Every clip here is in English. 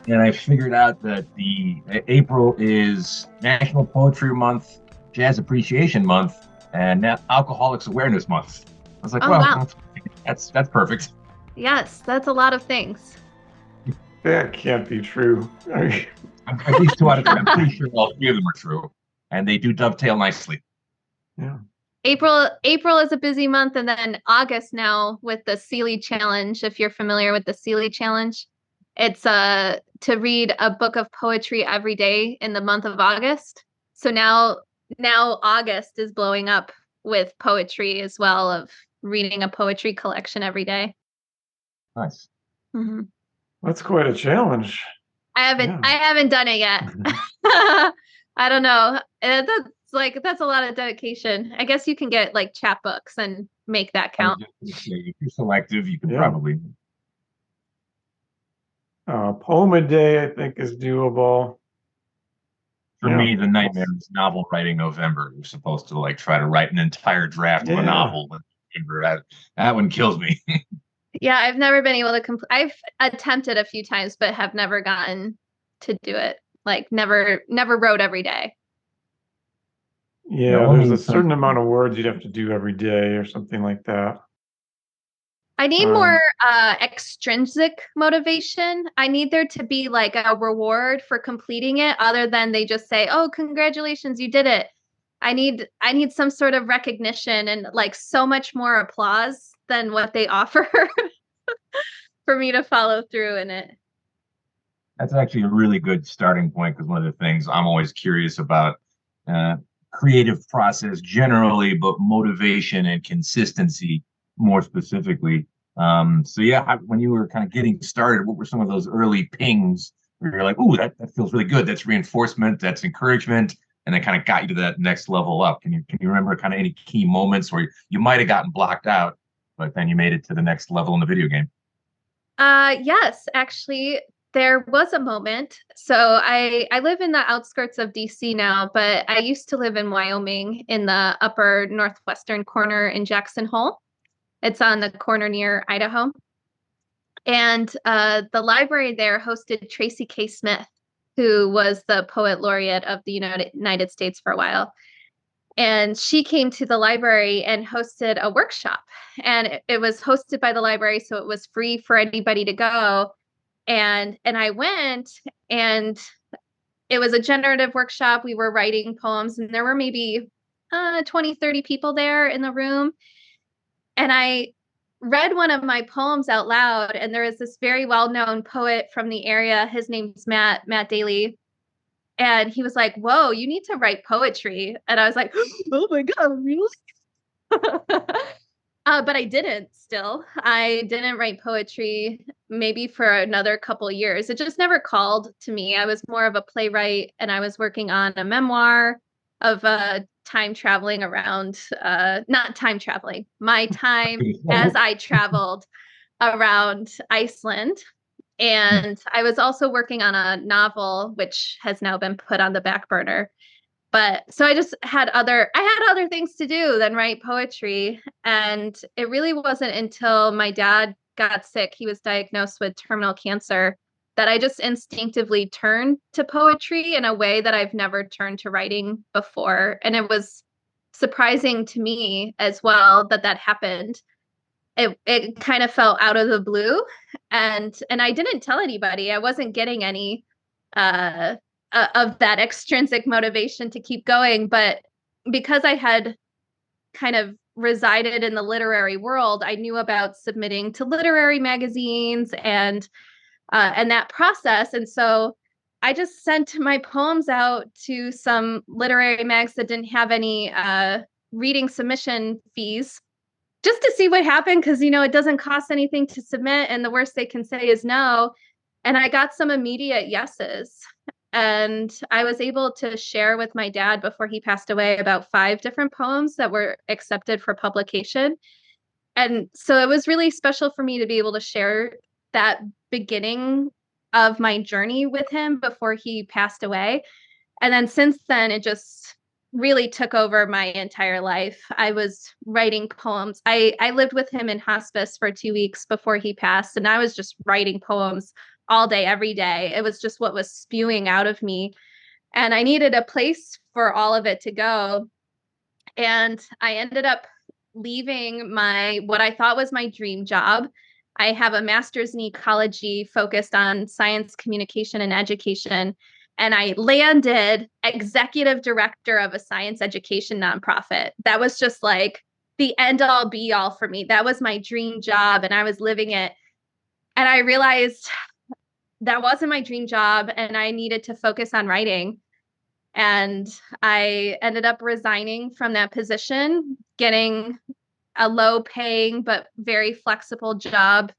And I figured out that the April is National Poetry Month, Jazz Appreciation Month, and Alcoholics Awareness Month. I was like, Oh, wow. well, that's perfect. Yes, that's a lot of things. That can't be true. At least two out of three. I'm pretty sure all three of them are true, and they do dovetail nicely. Yeah. April is a busy month, and then August now with the Seeley Challenge. If you're familiar with the Seeley Challenge, it's to read a book of poetry every day in the month of August. So now August is blowing up with poetry as well, of reading a poetry collection every day. Nice. Mm-hmm. That's quite a challenge. I haven't done it yet. I don't know. That's a lot of dedication. I guess you can get like chapbooks and make that count. If you're selective, you can probably. Poem a day, I think, is doable. For me, the nightmare is novel writing November. You're supposed to like try to write an entire draft of a novel in November. That one kills me. Yeah, I've never been able to complete. I've attempted a few times, but have never gotten to do it. Like never wrote every day. Yeah, there's a certain amount of words you'd have to do every day or something like that. I need more extrinsic motivation. I need there to be like a reward for completing it, other than they just say, "Oh, congratulations, you did it." I need some sort of recognition and like so much more applause than what they offer for me to follow through in it. That's actually a really good starting point, because one of the things I'm always curious about, creative process generally, but motivation and consistency more specifically. So yeah, when you were kind of getting started, what were some of those early pings where you're like, "Ooh, that feels really good. That's reinforcement. That's encouragement," and then kind of got you to that next level up? Can you remember kind of any key moments where you might have gotten blocked out, but then you made it to the next level in the video game? Yes, actually, there was a moment. So I live in the outskirts of DC now, but I used to live in Wyoming in the upper northwestern corner in Jackson Hole. It's on the corner near Idaho. And the library there hosted Tracy K. Smith, who was the poet laureate of the United States for a while. And she came to the library and hosted a workshop. And it was hosted by the library, so it was free for anybody to go. And I went, and it was a generative workshop. We were writing poems, and there were maybe 20, 30 people there in the room. And I read one of my poems out loud, and there is this very well-known poet from the area. His name's Matt Daly. And he was like, "Whoa, you need to write poetry." And I was like, "Oh my God, really?" But I didn't still. I didn't write poetry maybe for another couple of years. It just never called to me. I was more of a playwright, and I was working on a memoir of time traveling around, not time traveling, my time as I traveled around Iceland. And I was also working on a novel, which has now been put on the back burner. But so I had other things to do than write poetry. And it really wasn't until my dad got sick, he was diagnosed with terminal cancer, that I just instinctively turned to poetry in a way that I've never turned to writing before. And it was surprising to me as well that happened. It kind of fell out of the blue, and I didn't tell anybody. I wasn't getting any of that extrinsic motivation to keep going, but because I had kind of resided in the literary world, I knew about submitting to literary magazines and that process. And so I just sent my poems out to some literary mags that didn't have any reading submission fees, just to see what happened, because, it doesn't cost anything to submit, and the worst they can say is no. And I got some immediate yeses. And I was able to share with my dad before he passed away about 5 different poems that were accepted for publication. And so it was really special for me to be able to share that beginning of my journey with him before he passed away. And then since then, it just really took over my entire life. I was writing poems. I lived with him in hospice for 2 weeks before he passed, and I was just writing poems all day, every day. It was just what was spewing out of me. And I needed a place for all of it to go. And I ended up leaving my what I thought was my dream job. I have a master's in ecology focused on science communication and education. And I landed executive director of a science education nonprofit. That was just like the end all be all for me. That was my dream job, and I was living it. And I realized that wasn't my dream job, and I needed to focus on writing. And I ended up resigning from that position, getting a low paying but very flexible job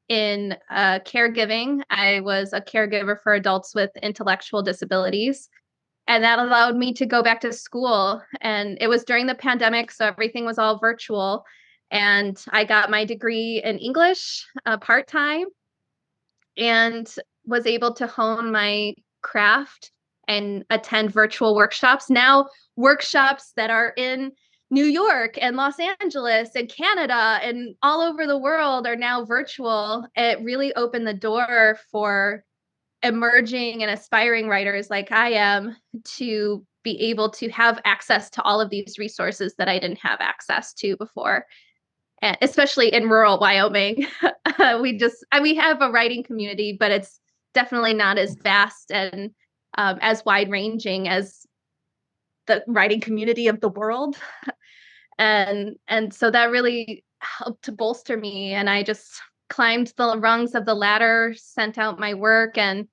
in caregiving. I was a caregiver for adults with intellectual disabilities. And that allowed me to go back to school. And it was during the pandemic, so everything was all virtual. And I got my degree in English part time and was able to hone my craft and attend virtual workshops. Now, workshops that are in New York and Los Angeles and Canada and all over the world are now virtual. It really opened the door for emerging and aspiring writers like I am to be able to have access to all of these resources that I didn't have access to before. And especially in rural Wyoming, we have a writing community, but it's definitely not as vast and as wide ranging as the writing community of the world. And so that really helped to bolster me. And I just climbed the rungs of the ladder, sent out my work, and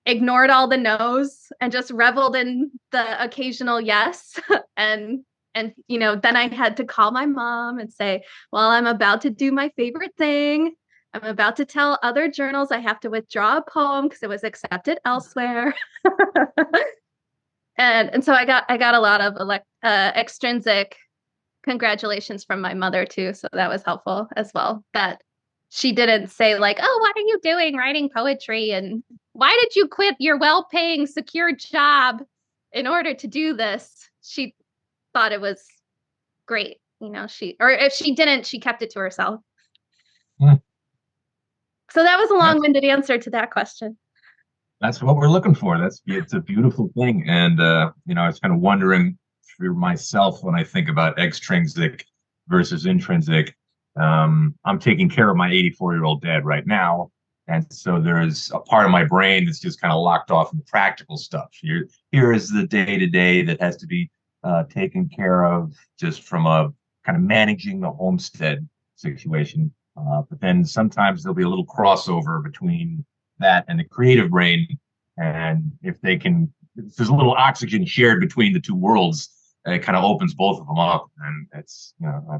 ignored all the no's and just reveled in the occasional yes. and then I had to call my mom and say, well, I'm about to do my favorite thing. I'm about to tell other journals I have to withdraw a poem because it was accepted elsewhere. And so I got a lot of extrinsic congratulations from my mother too. So that was helpful as well. That she didn't say like, oh, what are you doing writing poetry? And why did you quit your well-paying, secure job in order to do this? She thought it was great. Or if she didn't, she kept it to herself. Hmm. So that was a long-winded answer to that question. That's what we're looking for. It's a beautiful thing. And, I was kind of wondering for myself when I think about extrinsic versus intrinsic. I'm taking care of my 84-year-old dad right now. And so there's a part of my brain that's just kind of locked off in the practical stuff. Here is the day-to-day that has to be taken care of just from a kind of managing the homestead situation. But then sometimes there'll be a little crossover between that and the creative brain. And if there's a little oxygen shared between the two worlds, it kind of opens both of them up. And it's, I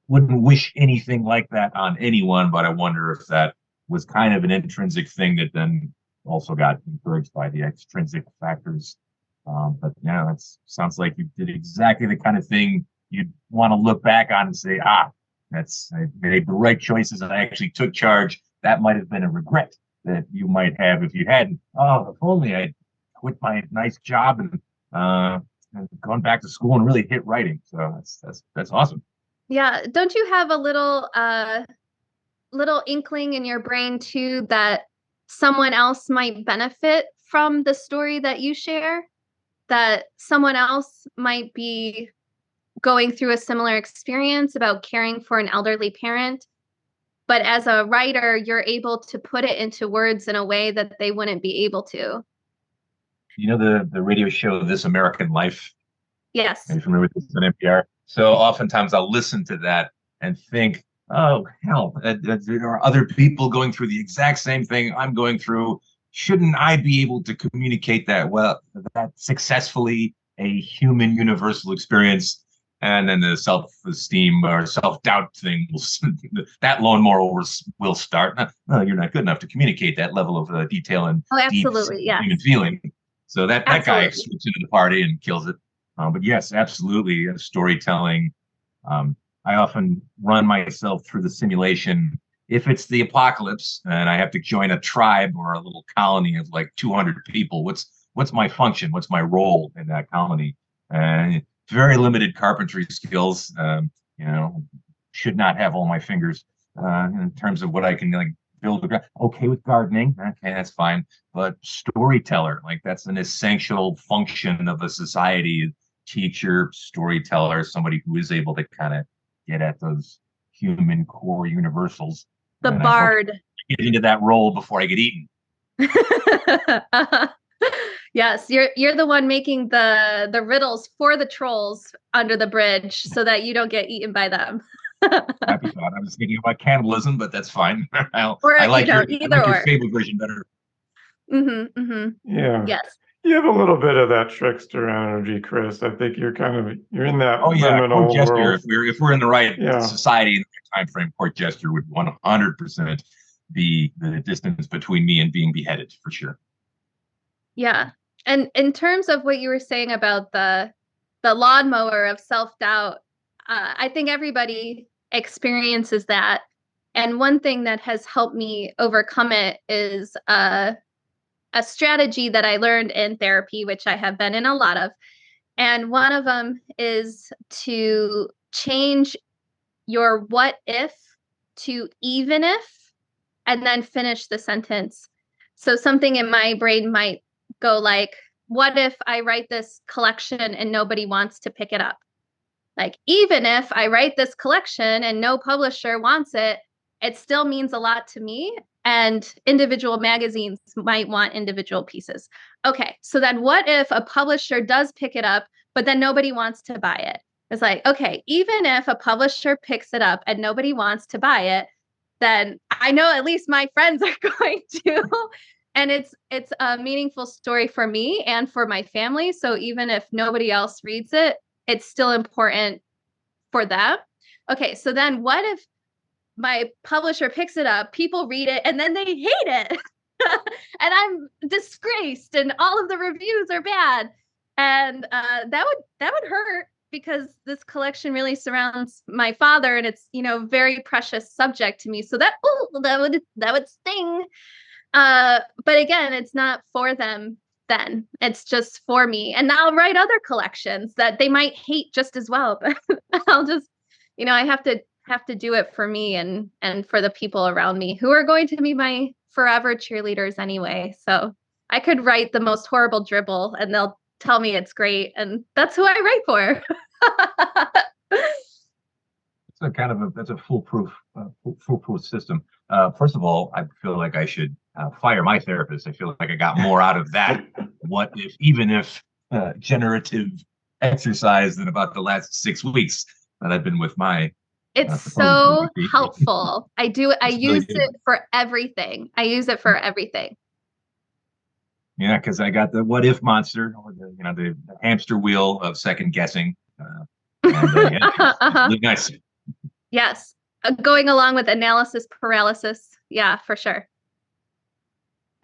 wouldn't wish anything like that on anyone, but I wonder if that was kind of an intrinsic thing that then also got encouraged by the extrinsic factors. But yeah, it sounds like you did exactly the kind of thing you'd want to look back on and say, I made the right choices. I actually took charge. That might have been a regret that you might have if you hadn't. Oh, if only I quit my nice job and gone back to school and really hit writing. So that's awesome. Yeah. Don't you have a little inkling in your brain too that someone else might benefit from the story that you share? That someone else might be going through a similar experience about caring for an elderly parent, but as a writer, you're able to put it into words in a way that they wouldn't be able to. The radio show This American Life? Yes. Are you familiar with this on NPR? So oftentimes I'll listen to that and think, oh, hell, there are other people going through the exact same thing I'm going through. Shouldn't I be able to communicate that successfully, a human universal experience? And then the self-esteem or self-doubt thing, that lawnmower will start. No, you're not good enough to communicate that level of detail and deep human feeling. So that guy swoops into the party and kills it. But yes, absolutely, storytelling. I often run myself through the simulation if it's the apocalypse and I have to join a tribe or a little colony of like 200 people, what's my function? What's my role in that colony? And very limited carpentry skills. You know, should not have all my fingers in terms of what I can like build. Okay with gardening, okay, that's fine. But storyteller, like that's an essential function of a society. Teacher, storyteller, somebody who is able to kind of get at those human core universals. The And bard. get into that role before I get eaten. Yes, you're the one making the riddles for the trolls under the bridge so that you don't get eaten by them. Happy thought. I was thinking about cannibalism, but that's fine. Or I like your either or. fable version better. Mm-hmm, mm-hmm. Yeah. Yes. You have a little bit of that trickster energy, Chris. I think you're in that Oh yeah, liminal court jester. world. If we're in the right Yeah. society in the right time frame, court jester would 100% be the distance between me and being beheaded for sure. Yeah. And in terms of what you were saying about the lawnmower of self-doubt, I think everybody experiences that. And one thing that has helped me overcome it is a strategy that I learned in therapy, which I have been in a lot of. And one of them is to change your what if to even if, and then finish the sentence. So something in my brain might go like, what if I write this collection and nobody wants to pick it up? Like, even if I write this collection and no publisher wants it, it still means a lot to me. And individual magazines might want individual pieces. Okay, so then what if a publisher does pick it up, but then nobody wants to buy it? It's like, okay, even if a publisher picks it up and nobody wants to buy it, then I know at least my friends are going to. And it's a meaningful story for me and for my family. So even if nobody else reads it, it's still important for them. Okay, so then what if my publisher picks it up, people read it, and then they hate it? And I'm disgraced and all of the reviews are bad. And that would hurt, because this collection really surrounds my father, and it's, very precious subject to me. So that would sting. But again, it's not for them then. It's just for me. And I'll write other collections that they might hate just as well. But I'll just, I have to do it for me and for the people around me who are going to be my forever cheerleaders anyway. So I could write the most horrible dribble and they'll tell me it's great. And that's who I write for. That's a foolproof system. First of all, I feel like I should fire my therapist. I feel like I got more out of that even if generative exercise than about the last 6 weeks that I've been with my. It's so helpful. I use it for everything. I use it for everything. Yeah, because I got the what if monster, or the hamster wheel of second guessing. Really nice. Yes. Going along with analysis paralysis. Yeah, for sure.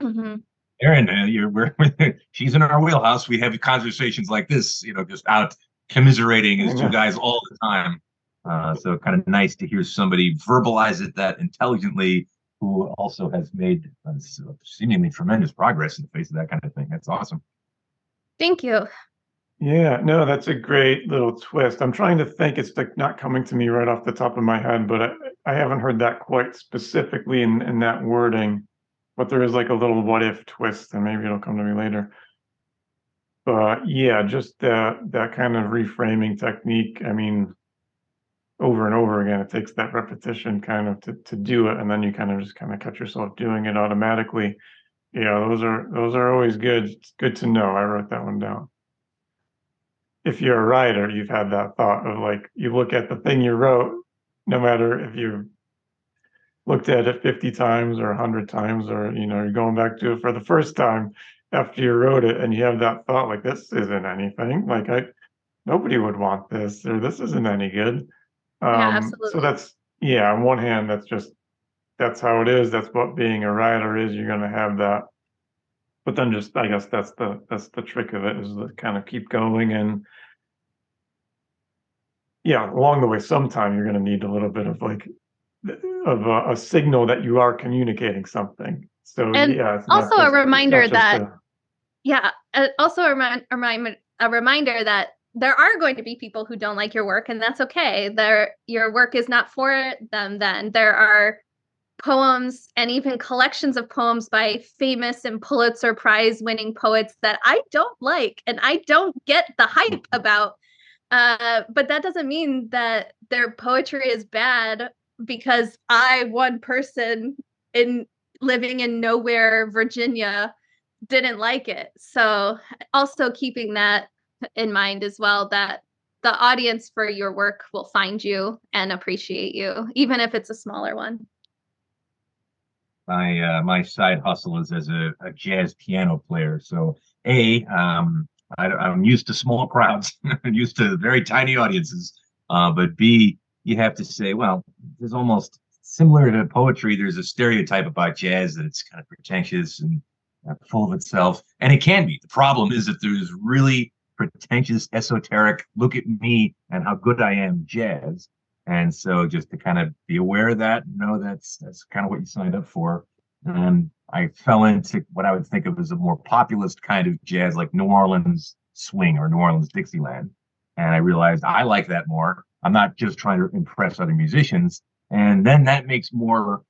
Mm-hmm. Erin, she's in our wheelhouse. We have conversations like this, just out commiserating as two guys all the time. So kind of nice to hear somebody verbalize it that intelligently, who also has made seemingly tremendous progress in the face of that kind of thing. That's awesome. Thank you. Yeah, no, that's a great little twist. I'm trying to think, it's like not coming to me right off the top of my head, but I haven't heard that quite specifically in that wording. But there is like a little what if twist, and maybe it'll come to me later. But yeah, just that kind of reframing technique. I mean, over and over again, it takes that repetition kind of to do it, and then you kind of just kind of catch yourself doing it automatically. Yeah, those are always good. It's good to know. I wrote that one down. If you're a writer, you've had that thought of like, you look at the thing you wrote, no matter if you looked at it 50 times or 100 times, or you're going back to it for the first time after you wrote it, and you have that thought like, this isn't anything, like nobody would want this, or this isn't any good. Yeah, absolutely. So that's, on one hand, that's how it is. That's what being a writer is. You're going to have that. But then just, I guess that's the trick of it, is to kind of keep going. And along the way, sometime you're going to need a little bit of like of a signal that you are communicating something. So And yeah, it's also not a just reminder that, a, yeah, also a reminder that there are going to be people who don't like your work, and that's okay. Your work is not for them then. There are poems and even collections of poems by famous and Pulitzer Prize winning poets that I don't like and I don't get the hype about. But that doesn't mean that their poetry is bad because one person in living in nowhere, Virginia, didn't like it. So also keeping that in mind as well, that the audience for your work will find you and appreciate you, even if it's a smaller one. My side hustle is as a jazz piano player. So I'm used to small crowds, I'm used to very tiny audiences. But B, you have to say, well, there's almost similar to poetry. There's a stereotype about jazz that it's kind of pretentious and full of itself, and it can be. The problem is that there's really pretentious, esoteric, look at me and how good I am jazz. And so just to kind of be aware of that, know that's kind of what you signed up for. And I fell into what I would think of as a more populist kind of jazz, like New Orleans swing or New Orleans Dixieland. And I realized I like that more. I'm not just trying to impress other musicians. And then that makes more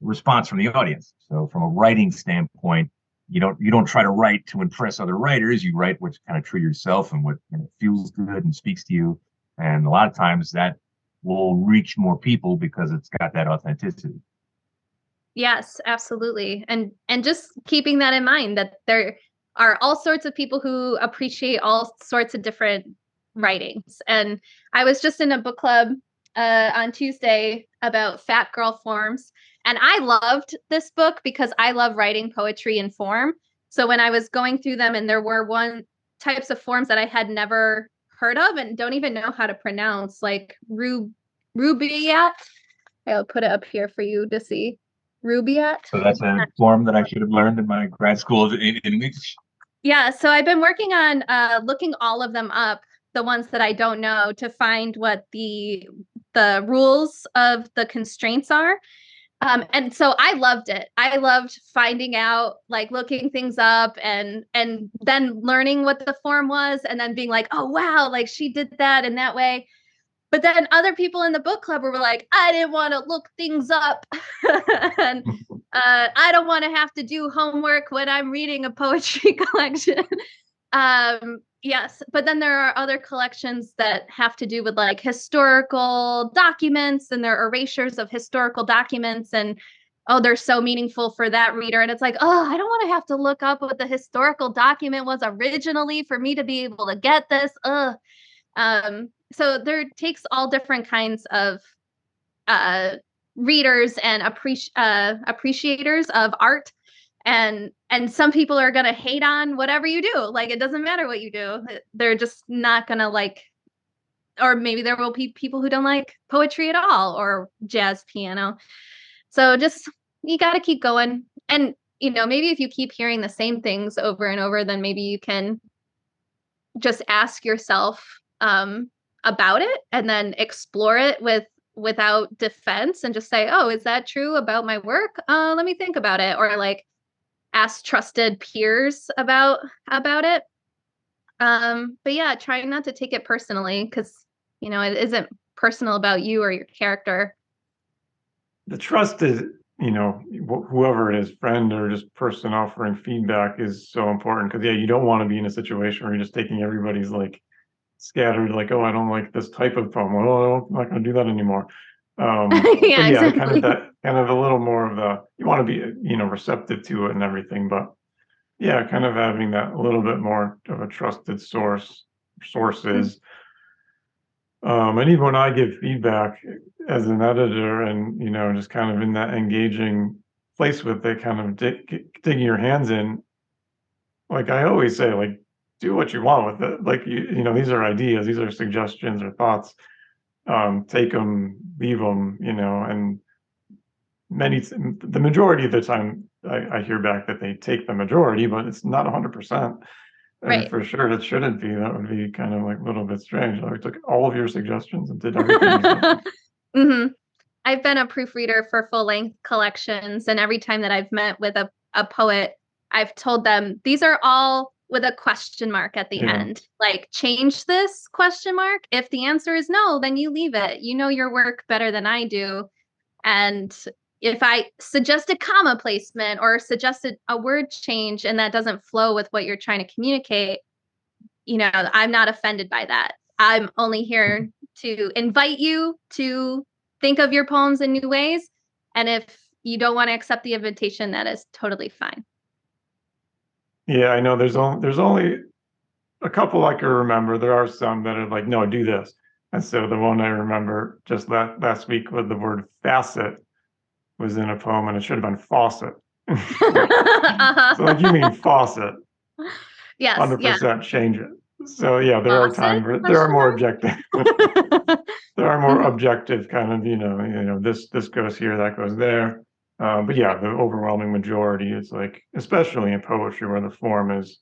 response from the audience. So from a writing standpoint, you don't try to write to impress other writers. You write what's kind of true to yourself and what feels good and speaks to you. And a lot of times that will reach more people because it's got that authenticity. Yes, absolutely. And just keeping that in mind that there are all sorts of people who appreciate all sorts of different writings. And I was just in a book club on Tuesday about fat girl forms. And I loved this book because I love writing poetry in form. So when I was going through them and there were one types of forms that I had never heard of and don't even know how to pronounce, like rubaiyat. I'll put it up here for you to see. Rubaiyat. So that's a form that I should have learned in my grad school of English. Yeah, so I've been working on looking all of them up, the ones that I don't know, to find what the rules of the constraints are. And so I loved it. I loved finding out, like looking things up and then learning what the form was and then being like, oh wow, like she did that in that way. But then other people in the book club were like, I didn't want to look things up. And I don't want to have to do homework when I'm reading a poetry collection. Yes, but then there are other collections that have to do with like historical documents and their erasures of historical documents. And oh, they're so meaningful for that reader. And it's like, oh, I don't want to have to look up what the historical document was originally for me to be able to get this. Ugh. So there takes all different kinds of readers and appreciators of art, and some people are gonna hate on whatever you do. Like it doesn't matter what you do; they're just not gonna like. Or maybe there will be people who don't like poetry at all or jazz piano. So just you got to keep going, and maybe if you keep hearing the same things over and over, then maybe you can just ask yourself about it and then explore it without defense and just say, oh, is that true about my work? Let me think about it. Or like ask trusted peers about it. But yeah, try not to take it personally because it isn't personal about you or your character. the trust is, whoever it is, friend or just person offering feedback is so important because yeah, you don't want to be in a situation where you're just taking everybody's like scattered, like, oh, I don't like this type of poem. Oh, I'm not going to do that anymore. Yeah, yeah, exactly. kind of a little more of the, you want to be, receptive to it and everything, but yeah, kind of having that a little bit more of a trusted sources. And even when I give feedback as an editor and, just kind of in that engaging place with it, kind of digging your hands in, like I always say, like, do what you want with it. Like, these are ideas, these are suggestions or thoughts. Take them, leave them, and the majority of the time I hear back that they take the majority, but it's not 100%. And Right. for sure it shouldn't be. That would be kind of like a little bit strange. I took all of your suggestions and did everything you said. Mm-hmm. I've been a proofreader for full-length collections, and every time that I've met with a poet, I've told them these are all with a question mark at the end. Like, change this question mark. If the answer is no, then you leave it. You know your work better than I do. And if I suggest a comma placement or suggested a word change and that doesn't flow with what you're trying to communicate, I'm not offended by that. I'm only here to invite you to think of your poems in new ways. And if you don't want to accept the invitation, that is totally fine. Yeah, I know there's only a couple I can remember. There are some that are like, no, do this. And so the one I remember just last week with the word facet was in a poem, and it should have been faucet. So like, you mean faucet? Yes. 100% change it. So yeah, there are times where there are more objective. There are more objective kind of, this goes here, that goes there. But yeah, the overwhelming majority is like, especially in poetry where the form is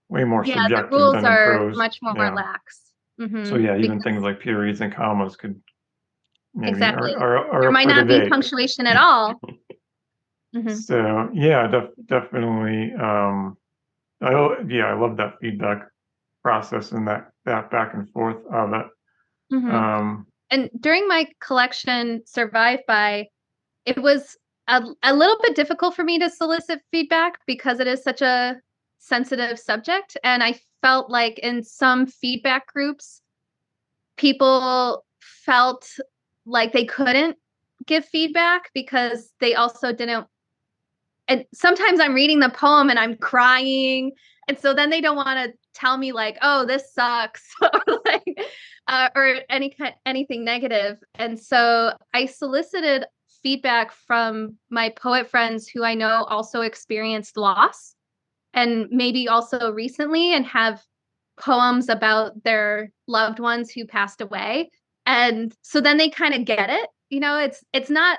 way more subjective the rules than in are prose. much more lax. So yeah, even things like periods and commas could maybe exactly. are there up might for not be debate. punctuation at all. So yeah, definitely. I love that feedback process and that back and forth of it. And during my collection, Survive By, it was a little bit difficult for me to solicit feedback because it is such a sensitive subject. And I felt like in some feedback groups, people felt like they couldn't give feedback because they also didn't. And sometimes I'm reading the poem and I'm crying. And so then they don't want to tell me like, oh, this sucks or anything negative. And so I solicited feedback from my poet friends who I know also experienced loss and maybe also recently and have poems about their loved ones who passed away. And so then they kind of get it. It's not,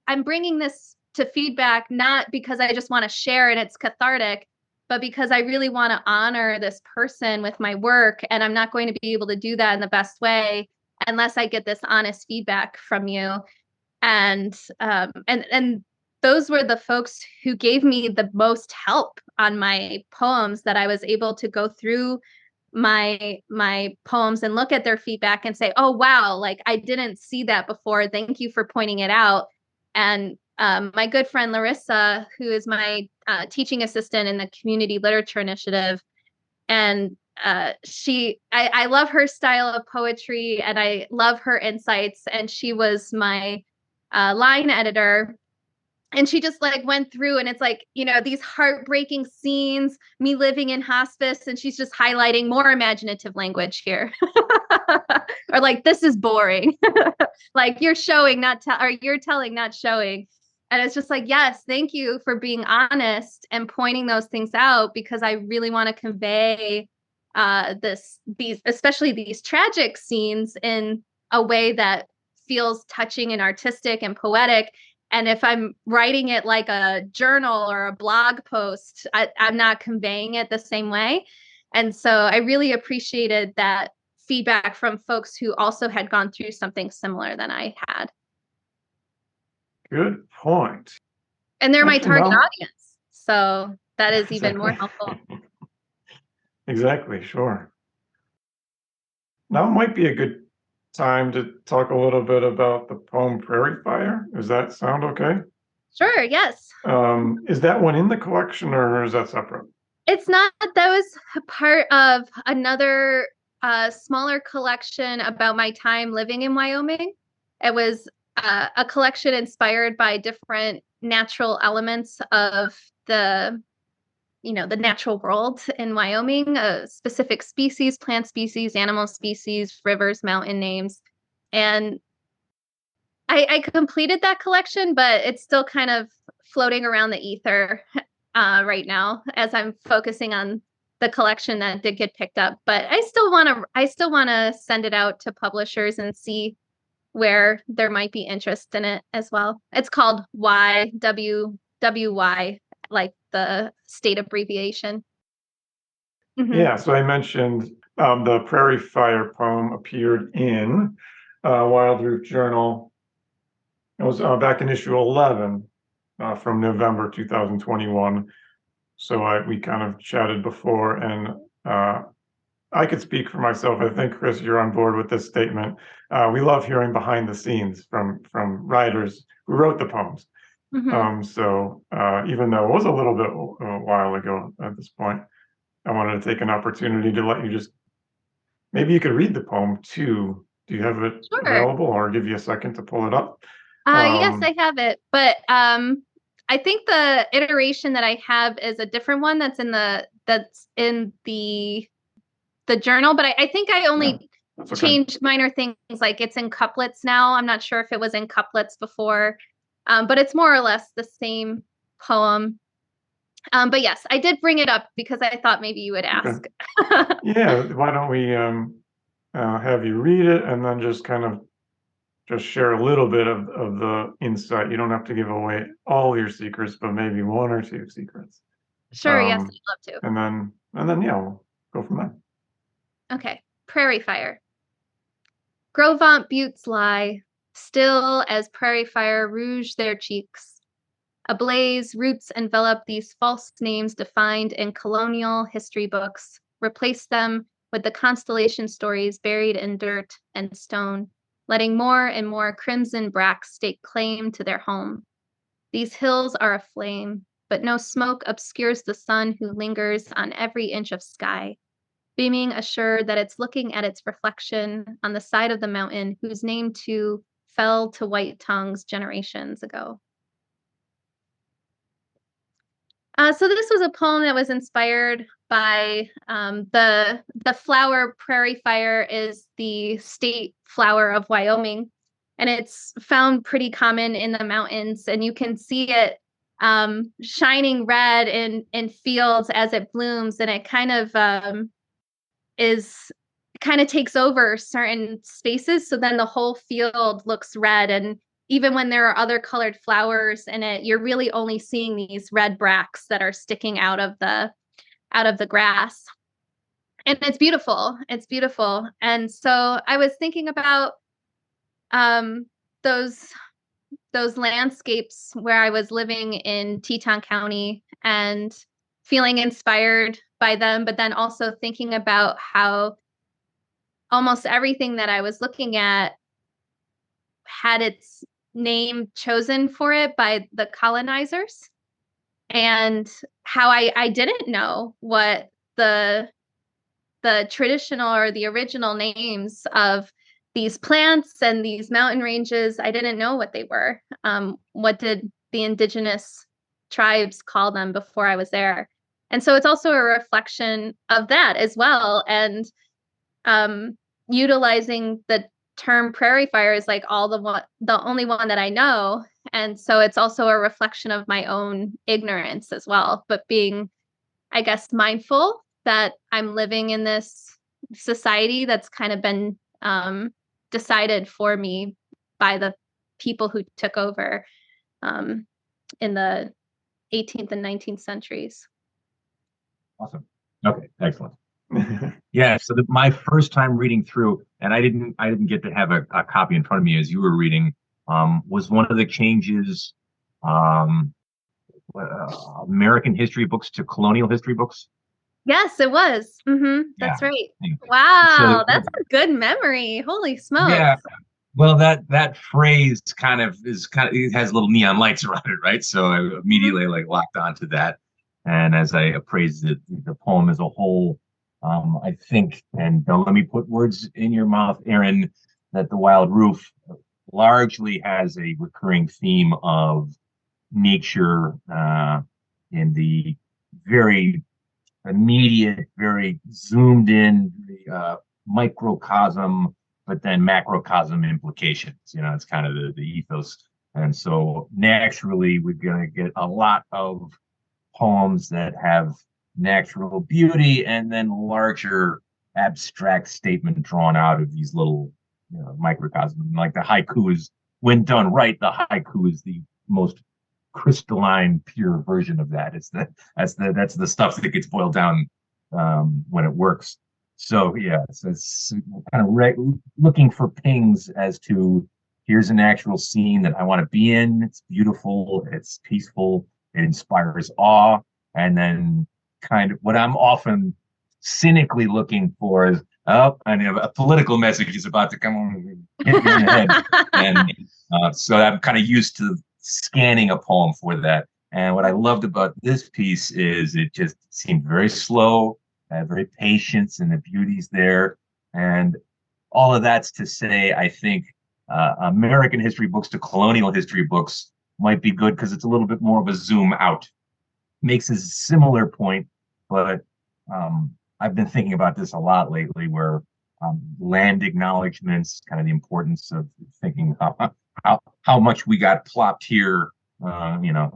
I'm bringing this to feedback, not because I just want to share and it's cathartic, but because I really want to honor this person with my work. And I'm not going to be able to do that in the best way unless I get this honest feedback from you. And those were the folks who gave me the most help on my poems, that I was able to go through my poems and look at their feedback and say, oh, wow, like I didn't see that before. Thank you for pointing it out. And my good friend Larissa, who is my teaching assistant in the Community Literature Initiative, and I love her style of poetry and I love her insights. And she was my line editor. And she just like went through and it's like, these heartbreaking scenes, me living in hospice, and she's just highlighting more imaginative language here. Or like, this is boring. Like you're showing, or you're telling, not showing. And it's just like, yes, thank you for being honest and pointing those things out, because I really want to convey especially these tragic scenes in a way that feels touching and artistic and poetic. And if I'm writing it like a journal or a blog post, I'm not conveying it the same way. And so I really appreciated that feedback from folks who also had gone through something similar than I had. Good point. And they're my target audience. So that is even more helpful. Exactly, sure. Now might be a good time to talk a little bit about the poem Prairie Fire. Does that sound okay? Sure, yes. Is that one in the collection or is that separate? It's not. That was part of another smaller collection about my time living in Wyoming. It was a collection inspired by different natural elements of the natural world in Wyoming, specific species, plant species, animal species, rivers, mountain names. And I completed that collection, but it's still kind of floating around the ether right now as I'm focusing on the collection that did get picked up. But I still want to send it out to publishers and see where there might be interest in it as well. It's called YWY, like the state abbreviation. Yeah, so I mentioned the Prairie Fire poem appeared in Wild Roof Journal. It was back in issue 11 from November 2021. So we kind of chatted before, and I could speak for myself. I think, Chris, you're on board with this statement. We love hearing behind the scenes from writers who wrote the poems. So even though it was a little bit a while ago at this point, I wanted to take an opportunity to let you just, maybe you could read the poem too. Do you have it Sure. available, or give you a second to pull it up? Yes, I have it, but I think the iteration that I have is a different one that's in the journal, but I think I only changed minor things, like it's in couplets now. I'm not sure if it was in couplets before, but it's more or less the same poem. But yes, I did bring it up because I thought maybe you would ask. Yeah, why don't we have you read it, and then just kind of just share a little bit of the insight. You don't have to give away all your secrets, but maybe one or two secrets. Sure, yes, I'd love to. And then yeah, we'll go from there. Okay, Prairie Fire. Gros Ventre buttes lie, still as prairie fire rouge their cheeks. Ablaze, roots envelop these false names defined in colonial history books, replace them with the constellation stories buried in dirt and stone, letting more and more crimson bracts stake claim to their home. These hills are aflame, but no smoke obscures the sun who lingers on every inch of sky, beaming assured that it's looking at its reflection on the side of the mountain whose name too fell to white tongues generations ago. So this was a poem that was inspired by the flower. Prairie fire is the state flower of Wyoming, and it's found pretty common in the mountains, and you can see it shining red in fields as it blooms, and it kind of takes over certain spaces, so then the whole field looks red. And even when there are other colored flowers in it, you're really only seeing these red bracts that are sticking out of the grass. And it's beautiful. It's beautiful. And so I was thinking about those landscapes where I was living in Teton County and feeling inspired by them, but then also thinking about how almost everything that I was looking at had its name chosen for it by the colonizers, and how I didn't know what the traditional or the original names of these plants and these mountain ranges. I didn't know what they were. What did the indigenous tribes call them before I was there? And so it's also a reflection of that as well. And utilizing the term prairie fire is like the only one that I know. And so it's also a reflection of my own ignorance as well, but being, I guess, mindful that I'm living in this society that's kind of been decided for me by the people who took over in the 18th and 19th centuries. Awesome. Okay, excellent. Yeah, so my first time reading through, and I didn't get to have a copy in front of me as you were reading, was one of the changes American history books to colonial history books. Yes, it was. That's right. Wow, so, that's a good memory. Holy smokes. Yeah. Well, that phrase it has little neon lights around it, right? So I immediately locked onto that. And as I appraised the poem as a whole, I think, and don't let me put words in your mouth, Aaron, that The Wild Roof largely has a recurring theme of nature in the very immediate, very zoomed in microcosm, but then macrocosm implications. It's kind of the ethos. And so naturally, we're going to get a lot of poems that have natural beauty and then larger abstract statement drawn out of these little microcosms. Like the haiku is, when done right, the haiku is the most crystalline, pure version of that. That's the stuff that gets boiled down when it works. So yeah, it's kind of looking for pings as to here's an actual scene that I want to be in. It's beautiful, it's peaceful, it inspires awe, and then kind of what I'm often cynically looking for is, oh, I mean, a political message is about to come on, hit you in the head, and so I'm kind of used to scanning a poem for that. And what I loved about this piece is it just seemed very slow, very patient, and the beauty's there. And all of that's to say, I think American history books to colonial history books might be good because it's a little bit more of a zoom out. Makes a similar point, but I've been thinking about this a lot lately, where land acknowledgments, kind of the importance of thinking how much we got plopped here.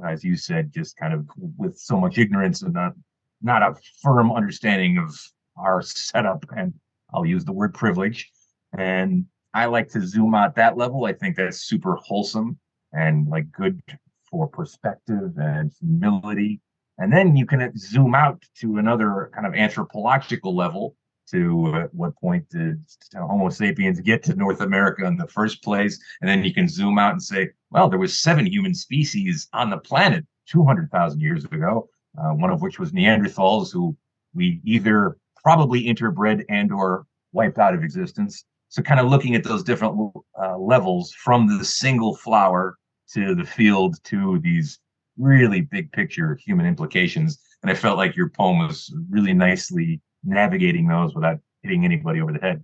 As you said, just kind of with so much ignorance and not a firm understanding of our setup, and I'll use the word privilege. And I like to zoom out that level. I think that's super wholesome and like good for perspective and humility. And then you can zoom out to another kind of anthropological level. To at what point did Homo sapiens get to North America in the first place? And then you can zoom out and say, well, there was 7 human species on the planet 200,000 years ago, one of which was Neanderthals, who we either probably interbred and or wiped out of existence. So kind of looking at those different levels, from the single flower to the field to these really big picture human implications. And I felt like your poem was really nicely navigating those without hitting anybody over the head.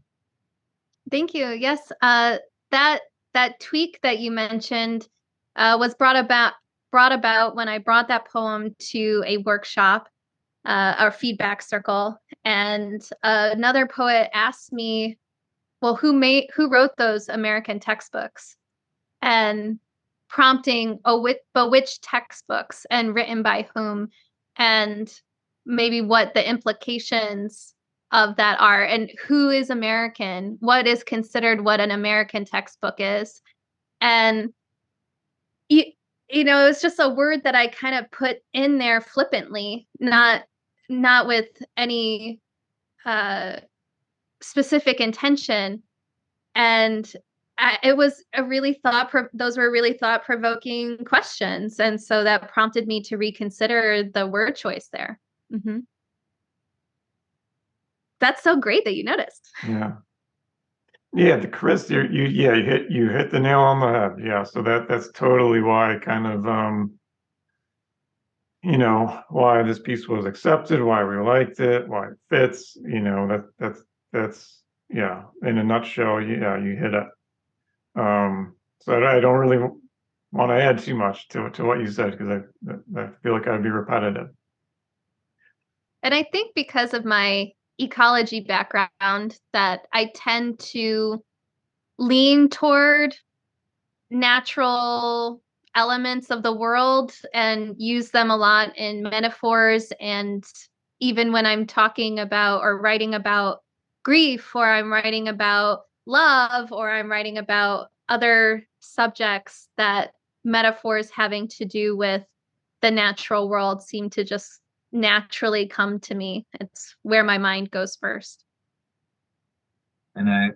Thank you. Yes, that tweak that you mentioned was brought about when I brought that poem to a workshop, our feedback circle, and another poet asked me, "Well, who wrote those American textbooks?" And prompting, "Oh, but which textbooks and written by whom?" And maybe what the implications of that are, and who is American, what is considered what an American textbook is. And you, it was just a word that I kind of put in there flippantly, not with any specific intention. And it was a really those were really thought-provoking questions, and so that prompted me to reconsider the word choice there. Mm-hmm. That's so great that you noticed. Yeah, the Chris, you hit the nail on the head. Yeah, so that's totally why kind of why this piece was accepted, why we liked it, why it fits. That's yeah. In a nutshell, yeah, you hit it. So I don't really want to add too much to what you said, because I feel like I'd be repetitive. And I think because of my ecology background that I tend to lean toward natural elements of the world and use them a lot in metaphors. And even when I'm talking about or writing about grief, or I'm writing about love, or I'm writing about other subjects, that metaphors having to do with the natural world seem to just naturally come to me. It's where my mind goes first. And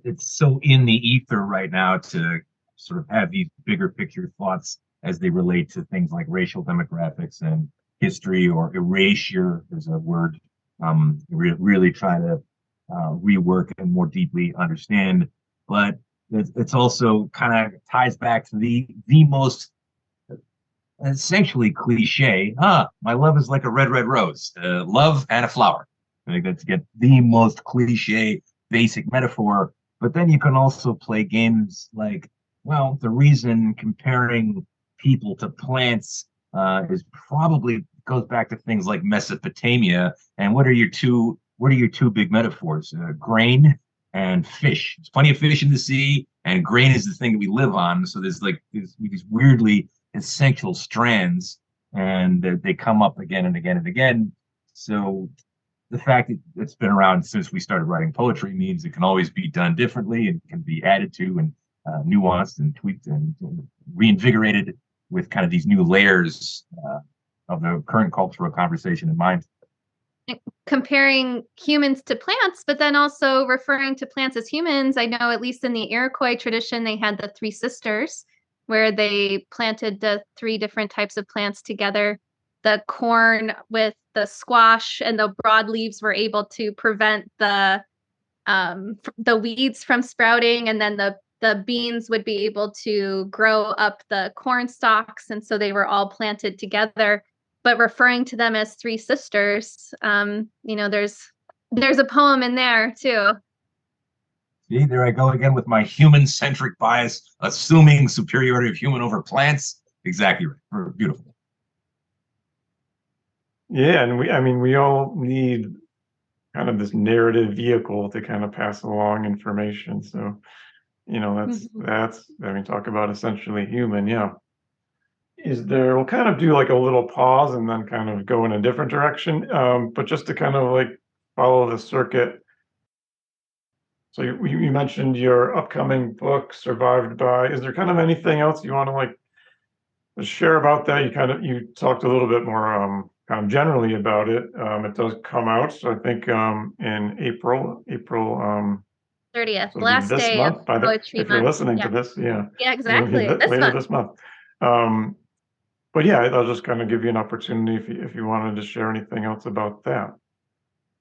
it's so in the ether right now to sort of have these bigger picture thoughts as they relate to things like racial demographics and history, or erasure is a word. Really trying to rework and more deeply understand. But it's also kind of ties back to the most essentially cliche. My love is like a red, red rose. Love and a flower. I think that's, again, the most cliche, basic metaphor. But then you can also play games like, well, the reason comparing people to plants is probably goes back to things like Mesopotamia. And what are your two big metaphors? Grain and fish. There's plenty of fish in the sea, and grain is the thing that we live on. So there's like these weirdly essential strands, and they come up again and again and again. So the fact that it's been around since we started writing poetry means it can always be done differently, and can be added to and nuanced and tweaked and reinvigorated with kind of these new layers of the current cultural conversation in mind. comparing humans to plants, but then also referring to plants as humans. I know at least in the Iroquois tradition, they had the three sisters where they planted the three different types of plants together. The corn with the squash and the broadleaves were able to prevent the weeds from sprouting, and then the beans would be able to grow up the corn stalks, and so they were all planted together. But referring to them as three sisters, there's a poem in there too. See, there I go again with my human-centric bias, assuming superiority of human over plants. Exactly right. Beautiful. Yeah, and we all need kind of this narrative vehicle to kind of pass along information. So, that's talk about essentially human. Yeah. We'll kind of do like a little pause and then kind of go in a different direction. But just to kind of like follow the circuit. So you mentioned your upcoming book, Survived By. Is there kind of anything else you want to like share about that? You talked a little bit more kind of generally about it. It does come out, so I think in April 30th, so last this day month, of by poetry if you're month. listening to this, yeah. Yeah, exactly. Later this month. But yeah, I'll just kind of give you an opportunity if you wanted to share anything else about that.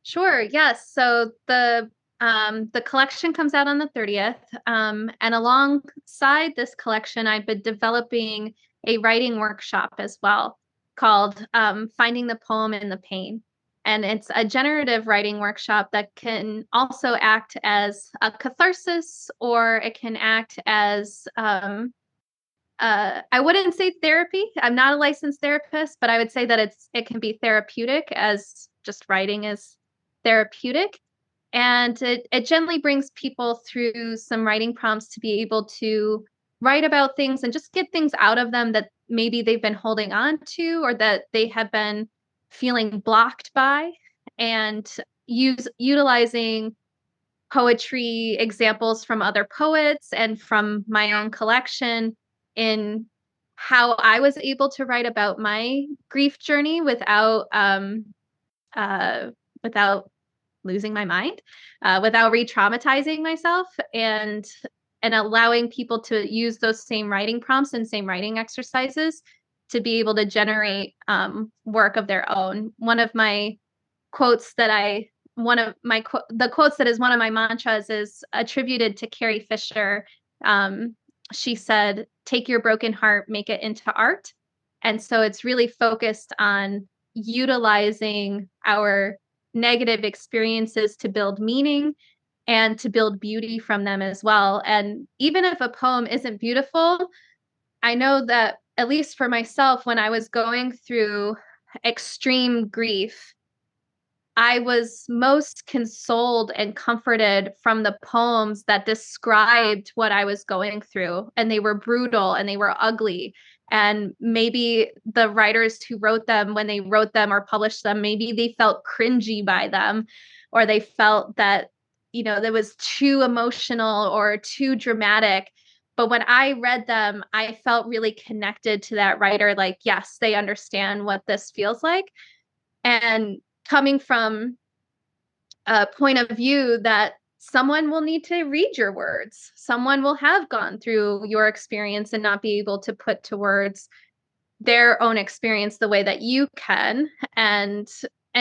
Sure. Yes. So the collection comes out on the 30th. And alongside this collection, I've been developing a writing workshop as well called Finding the Poem in the Pain. And it's a generative writing workshop that can also act as a catharsis, or it can act as I wouldn't say therapy. I'm not a licensed therapist, but I would say that it can be therapeutic, as just writing is therapeutic. And it gently brings people through some writing prompts to be able to write about things and just get things out of them that maybe they've been holding on to, or that they have been feeling blocked by, and utilizing poetry examples from other poets and from my own collection in how I was able to write about my grief journey without losing my mind, without re-traumatizing myself, and allowing people to use those same writing prompts and same writing exercises to be able to generate work of their own. The quotes that is one of my mantras is attributed to Carrie Fisher. She said, "Take your broken heart, make it into art." And so it's really focused on utilizing our negative experiences to build meaning and to build beauty from them as well. And even if a poem isn't beautiful, I know that, at least for myself, when I was going through extreme grief, I was most consoled and comforted from the poems that described what I was going through. And they were brutal and they were ugly. And maybe the writers who wrote them, when they wrote them or published them, maybe they felt cringy by them, or they felt that, that was too emotional or too dramatic. But when I read them, I felt really connected to that writer. Like, yes, they understand what this feels like. And coming from a point of view that someone will need to read your words, someone will have gone through your experience and not be able to put to words their own experience the way that you can, and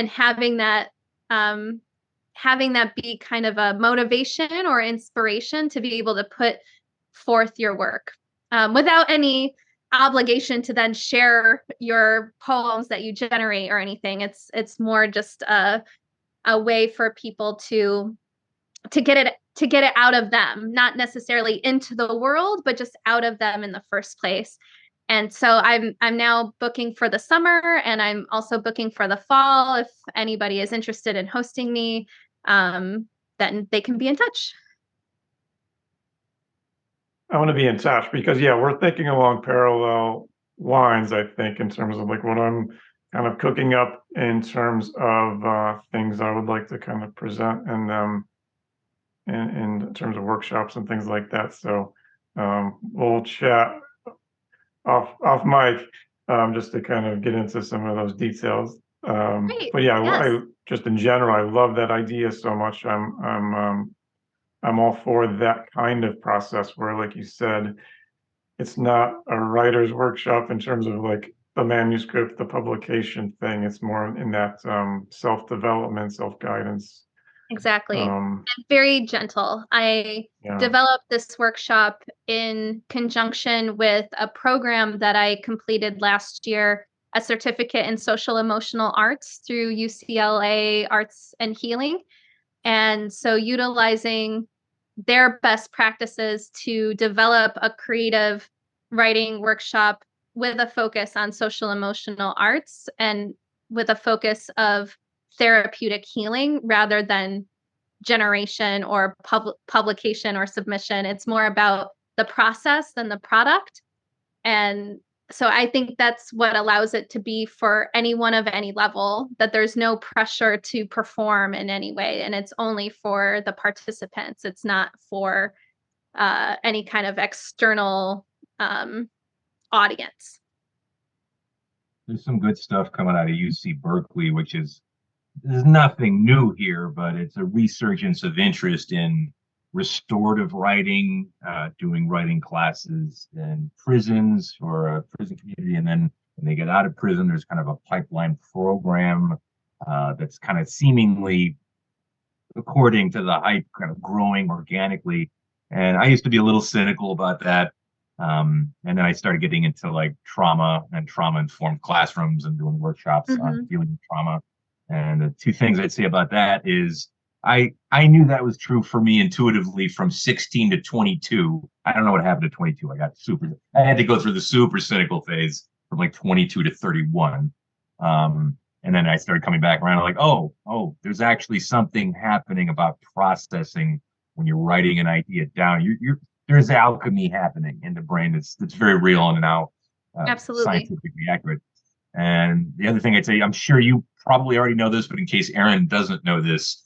having that be kind of a motivation or inspiration to be able to put forth your work without any obligation to then share your poems that you generate or anything. It's more just a way for people to get it out of them, not necessarily into the world, but just out of them in the first place. And so I'm now booking for the summer, and I'm also booking for the fall. If anybody is interested in hosting me, then they can be in touch. I want to be in touch because, yeah, we're thinking along parallel lines, I think, in terms of like what I'm kind of cooking up in terms of things I would like to kind of present and in terms of workshops and things like that. So we'll chat off mic just to kind of get into some of those details. Great. But yeah, Yes. I just in general, I love that idea so much. I'm all for that kind of process where, like you said, it's not a writer's workshop in terms of like the manuscript, the publication thing. It's more in that self-development, self-guidance. Exactly. Um, And very gentle. I yeah. developed this workshop in conjunction with a program that I completed last year, a certificate in social emotional arts through UCLA Arts and Healing. And so utilizing their best practices to develop a creative writing workshop with a focus on social emotional arts and with a focus of therapeutic healing rather than generation or publication or submission. It's more about the process than the product. And so I think that's what allows it to be for anyone of any level, that there's no pressure to perform in any way. And it's only for the participants. It's not for any kind of external audience. There's some good stuff coming out of UC Berkeley, which is there's nothing new here, but it's a resurgence of interest in restorative writing, doing writing classes in prisons for a prison community. And then when they get out of prison, there's kind of a pipeline program that's kind of seemingly, according to the hype, kind of growing organically. And I used to be a little cynical about that. And then I started getting into like trauma and trauma informed classrooms and doing workshops on Mm-hmm. dealing with trauma. And the two things I'd say about that is I knew that was true for me intuitively from 16 to 22. I don't know what happened to 22. I had to go through the super cynical phase from like 22 to 31. And then I started coming back around like, oh, there's actually something happening about processing when you're writing an idea down. There's alchemy happening in the brain that's very real and now Absolutely. scientifically accurate. And the other thing I'd say, I'm sure you probably already know this, but in case Aaron doesn't know this,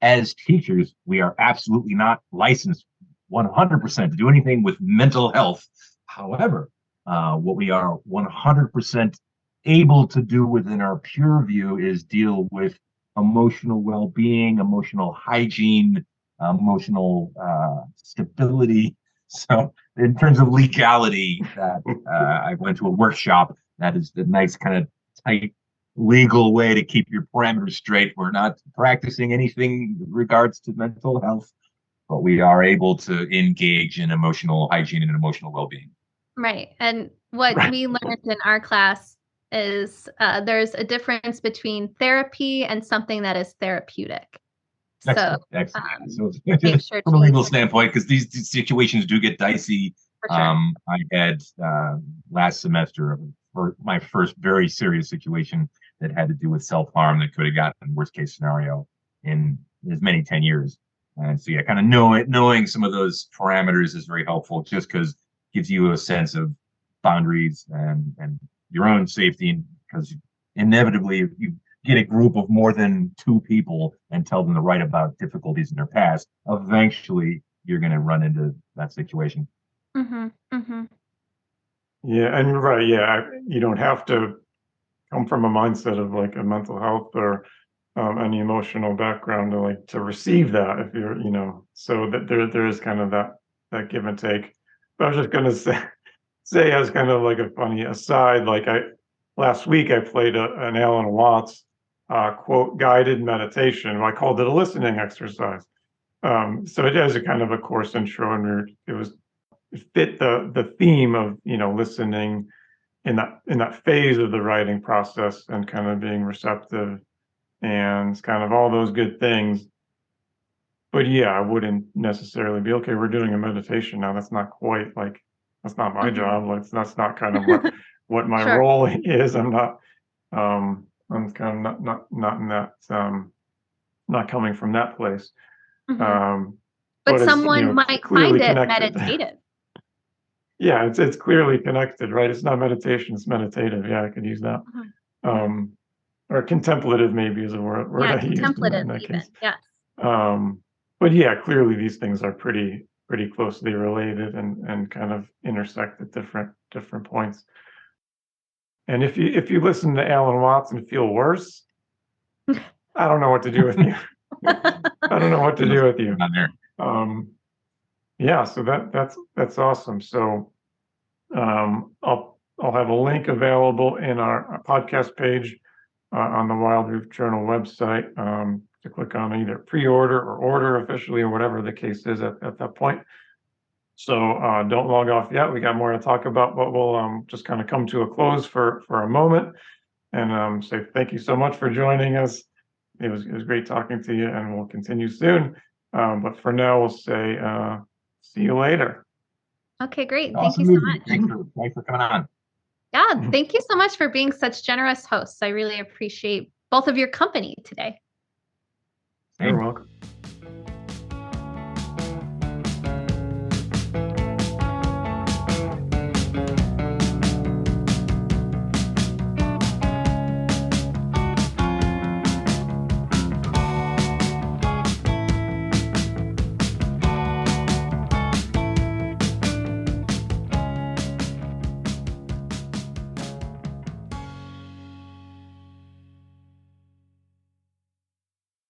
as teachers, we are absolutely not licensed 100% to do anything with mental health. However, what we are 100% able to do within our pure view is deal with emotional well-being, emotional hygiene, emotional stability. So in terms of legality, that I went to a workshop that is the nice kind of tight legal way to keep your parameters straight. We're not practicing anything in regards to mental health, but we are able to engage in emotional hygiene and emotional well-being. Right. And what we learned in our class is there's a difference between therapy and something that is therapeutic. So Excellent. So make sure from a to legal standpoint, because these situations do get dicey. for sure. I had last semester for my first very serious situation that had to do with self-harm that could have gotten worst case scenario in as many 10 years. And so yeah, kind of knowing some of those parameters is very helpful just because gives you a sense of boundaries and your own safety, because inevitably if you get a group of more than two people and tell them to write about difficulties in their past, eventually you're going to run into that situation. Mm-hmm. Mm-hmm. Yeah, and right, yeah, you don't have to come from a mindset of like a mental health or any emotional background to like to receive that if you're, so that there is kind of that give and take. But I was just gonna say as kind of like a funny aside, like last week I played an Alan Watts quote guided meditation. I called it a listening exercise. So it has a kind of a course intro, and it fit the theme of listening in that phase of the writing process and kind of being receptive and kind of all those good things. But yeah, I wouldn't necessarily be okay. We're doing a meditation now. That's not quite like that's not my Mm-hmm. job. Like that's not kind of what my Sure. role is. I'm kind of not in that not coming from that place. Mm-hmm. But But it's someone might clearly find it connected. meditative. Yeah, it's clearly connected, right? It's not meditation, it's meditative. Yeah, I could use that. Mm-hmm. Mm-hmm. Or contemplative maybe is a word Yeah, I used in contemplative that even. case. Yes. But yeah, clearly these things are pretty closely related and kind of intersect at different points. And if you listen to Alan Watts and feel worse, I don't know what to do with you. I don't know what to do with you. On there. Yeah, so that's awesome. So I'll have a link available in our podcast page on the Wild Roof Journal website to click on either pre-order or order officially or whatever the case is at that point. So don't log off yet. We got more to talk about, but we'll just kind of come to a close for a moment and say thank you so much for joining us. It was great talking to you, and we'll continue soon. But for now, we'll say see you later. Okay, great. Thank Awesome. you so much. Thanks for coming on. Yeah, thank you so much for being such generous hosts. I really appreciate both of your company today. You're welcome.